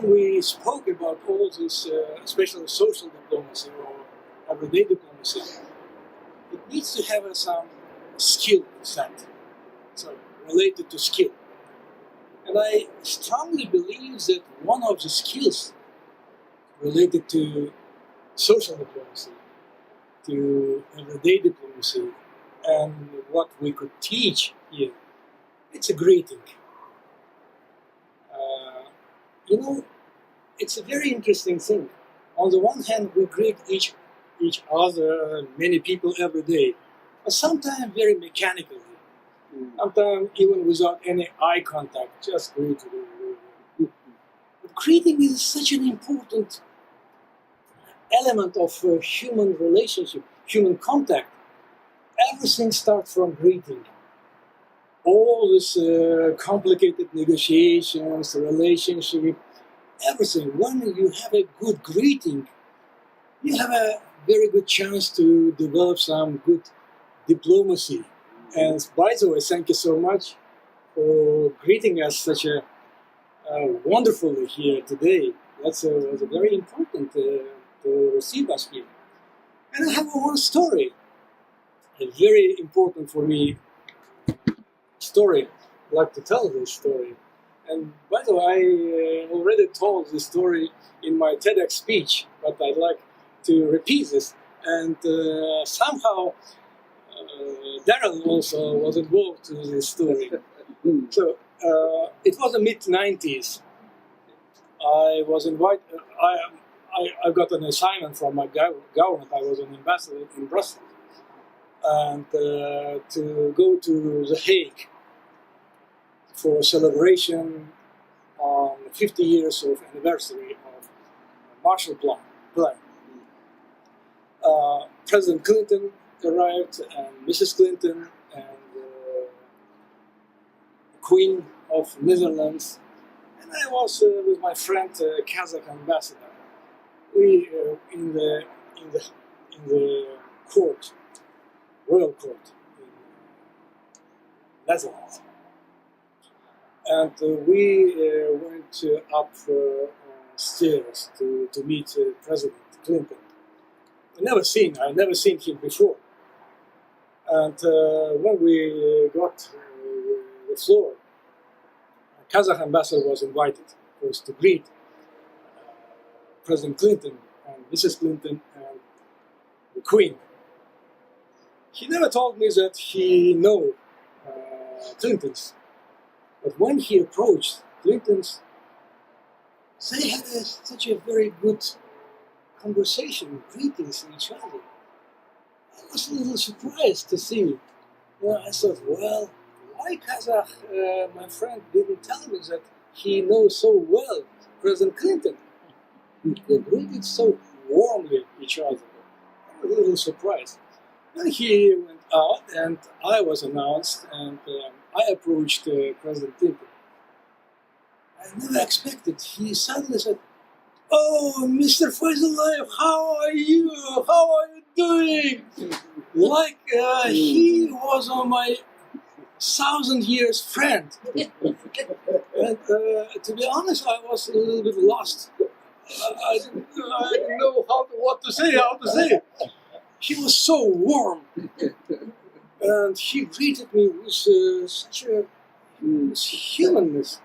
when we spoke about all this, especially social diplomacy or everyday diplomacy, it needs to have some skill inside, so related to skill. And I strongly believe that one of the skills related to social diplomacy, to everyday diplomacy, and what we could teach here, it's a greeting. It's a very interesting thing. On the one hand, we greet each other, many people every day, but sometimes very mechanically. Sometimes even without any eye contact, just greet. But greeting is such an important element of human relationship, human contact. Everything starts from greeting. All this complicated negotiations, relationship, everything. When you have a good greeting, you have a very good chance to develop some good diplomacy. And by the way, thank you so much for greeting us such a wonderfully here today. That's very important to receive us here. And I have one story, a very important for me story. I'd like to tell this story. And by the way, I already told this story in my TEDx speech, but I'd like to repeat this. And somehow Darren also was involved in this story. So it was the mid-90s. I was invited. I got an assignment from my government. I was an ambassador in Brussels, and to go to The Hague for a celebration on 50 years of anniversary of Marshall Plan. President Clinton arrived, and Mrs. Clinton, and the Queen of Netherlands, and I was with my friend Kazakh ambassador. We in the court, royal court in Netherlands, and we went up stairs to meet President Clinton. I never seen him before. And when we got the floor, Kazakh ambassador was invited, of course, to greet President Clinton and Mrs. Clinton and the Queen. He never told me that he knew Clintons, but when he approached Clintons, they had such a very good conversation, greetings to each other. I was a little surprised to see. I thought, well, why Kazakh, my friend, didn't tell me that he knows so well President Clinton? They greeted so warmly each other. I was a little surprised. Then he went out, and I was announced, and I approached President Clinton. I never expected. He suddenly said, "Oh, Mr. Faizullaev, how are you? How are you doing?" Like he was my 1,000 years friend. And to be honest, I was a little bit lost. I didn't know what to say, how to say it. He was so warm. And he greeted me with such a humanness.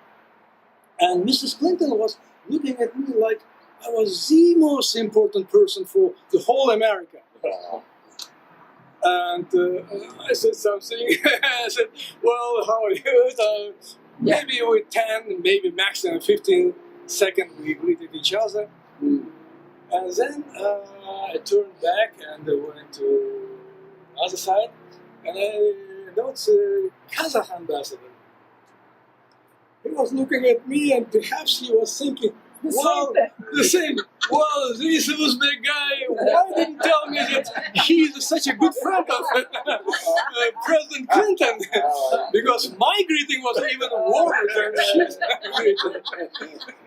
And Mrs. Clinton was looking at me like I was the most important person for the whole America. And I said something. I said, "Well, how are you?" Maybe with 10, maybe maximum 15 seconds, we greeted each other. And then I turned back and went to the other side. And I noticed Kazakh ambassador. He was looking at me, and perhaps he was thinking, well, the same. Well, this Uzbek guy, why didn't you tell me that he's such a good friend of President Clinton? Because my greeting was even warmer than his greeting.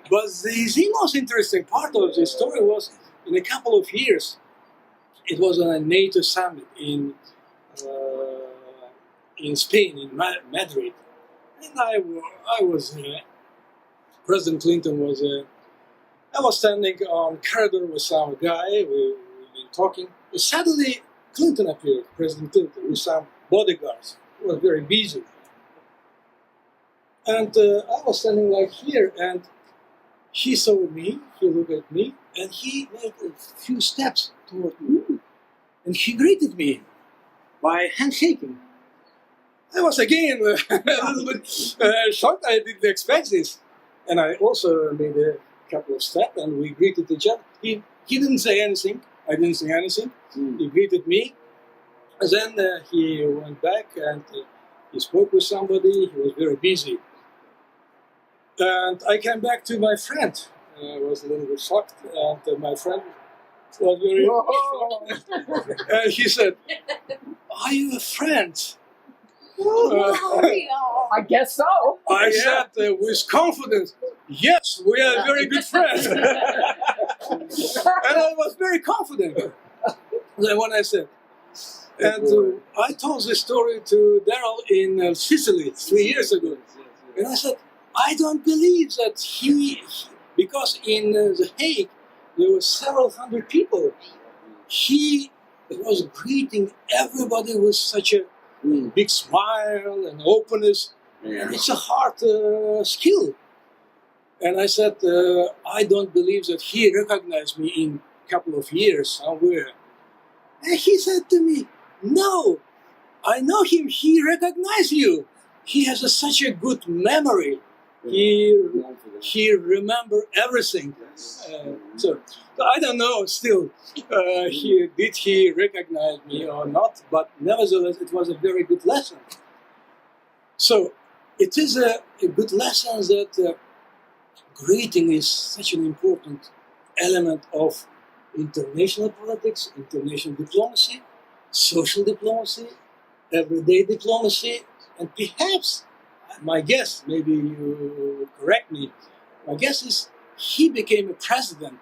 But the most interesting part of the story was, in a couple of years, it was on a NATO summit in Spain, in Madrid. And I was President Clinton was I was standing on corridor with some guy, we've been talking. And suddenly, Clinton appeared, President Clinton, with some bodyguards. He was very busy. And I was standing like here, and he saw me, he looked at me, and he made a few steps toward me. And he greeted me by handshaking. I was again a little bit shocked. I didn't expect this. And I also made a couple of steps, and we greeted each other. He didn't say anything. I didn't say anything. He greeted me. And then he went back and he spoke with somebody. He was very busy. And I came back to my friend. I was a little bit shocked. And my friend was very shocked. And he said, "Are you a friend?" I guess so. I said with confidence, "Yes, we are very good friends." And I was very confident. Then when I said, and I told this story to Daryl in Sicily 3 years ago. And I said, I don't believe that he because in The Hague there were several hundred people. He was greeting everybody with such a big smile and openness. And it's a hard skill. And I said, I don't believe that he recognized me in a couple of years somewhere. And he said to me, "No, I know him, he recognized you. He has such a good memory. He remember everything." So I don't know still, did he recognize me or not, but nevertheless it was a very good lesson. So it is a good lesson that greeting is such an important element of international politics, international diplomacy, social diplomacy, everyday diplomacy, and perhaps, my guess, maybe you correct me, my guess is he became a president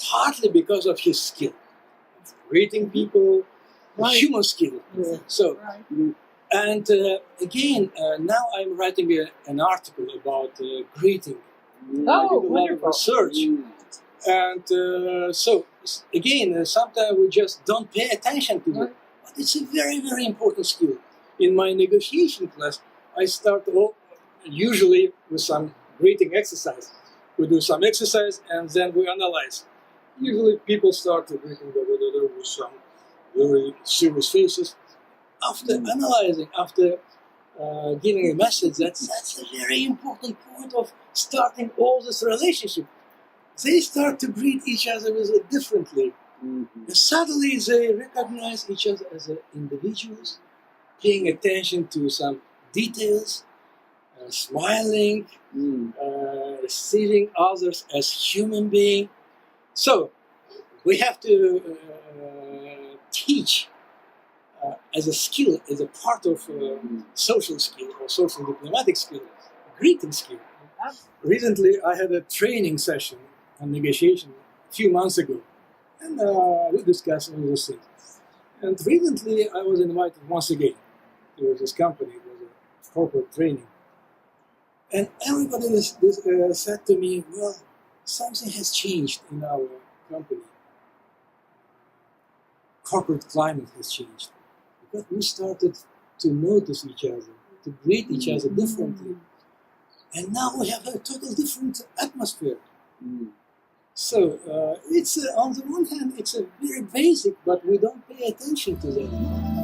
partly because of his skill of greeting people, human skill. Yeah. So, Right. and again, now I'm writing an article about greeting. I did a lot of Wonderful. research. And so, again, sometimes we just don't pay attention to it. But it's a very, very important skill. In my negotiation class, I start usually with some greeting exercise. We do some exercise and then we analyze. Usually people start greeting with some very serious faces. After analyzing, after giving a message, that's a very important point of starting all this relationship. They start to greet each other differently. And suddenly they recognize each other as individuals, paying attention to some details, smiling, receiving others as human beings. So we have to teach as a skill, as a part of social skill or social diplomatic skill, greeting skill. Recently I had a training session on negotiation a few months ago, and we discussed all those things. And recently I was invited once again to this company. It was a corporate training. And everybody said to me, well, something has changed in our company. Corporate climate has changed. Because we started to notice each other, to greet each other differently. And now we have a total different atmosphere. So it's on the one hand, it's a very basic, but we don't pay attention to that.